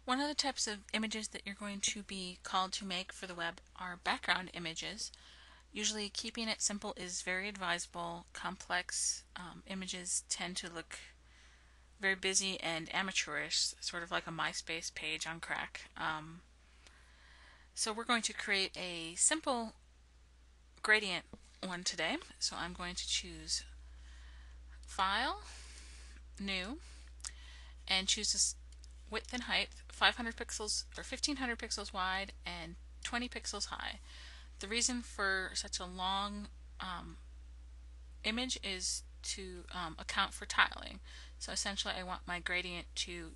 One of the types of images that you're going to be called to make for the web are background images. Usually keeping it simple is very advisable. Complex images tend to look very busy and amateurish, sort of like a MySpace page on crack. So we're going to create a simple gradient one today. So I'm going to choose File, New, and choose this width and height, 500 pixels or 1500 pixels wide and 20 pixels high. The reason for such a long image is to account for tiling. So essentially I want my gradient to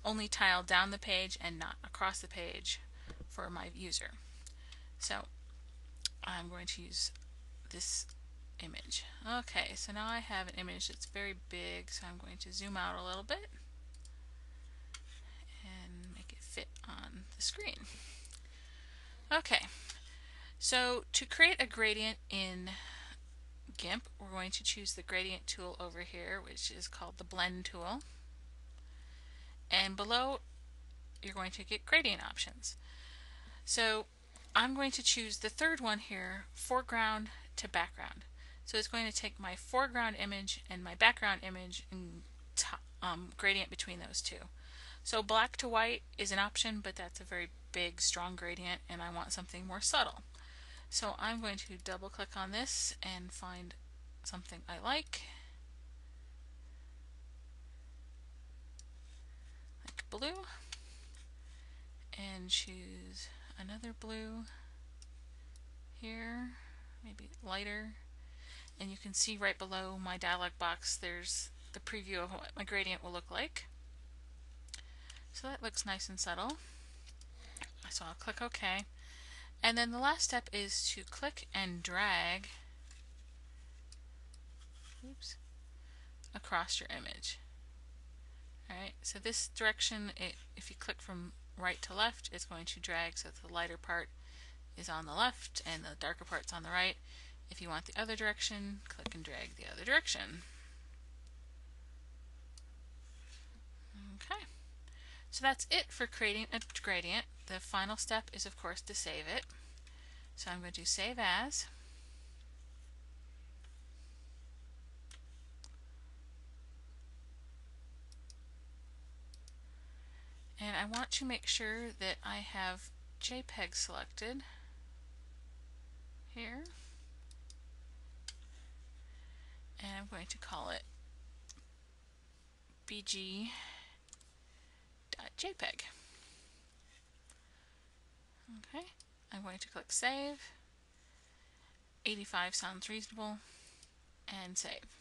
only tile down the page and not across the page for my user. So I'm going to use this image. Okay, so now I have an image that's very big, so I'm going to zoom out a little bit and make it fit on the screen. Okay, so to create a gradient in GIMP, we're going to choose the gradient tool over here, which is called the blend tool. And below, you're going to get gradient options. So I'm going to choose the third one here, foreground to background. So it's going to take my foreground image and my background image and gradient between those two. So black to white is an option, but that's a very big, strong gradient, and I want something more subtle. So I'm going to double click on this and find something I like blue, and choose another blue here, maybe lighter, and you can see right below my dialog box there's the preview of what my gradient will look like. So that looks nice and subtle. So I'll click OK. And then the last step is to click and drag across your image. Alright, so this direction, if you click from right to left, it's going to drag so the lighter part is on the left and the darker part's on the right. If you want the other direction, click and drag the other direction. Okay, so that's it for creating a gradient. The final step is, of course, to save it. So I'm going to save as. And I want to make sure that I have JPEG selected here. And I'm going to call it bg.jpg. Okay, I'm going to click Save. 85 sounds reasonable, and save.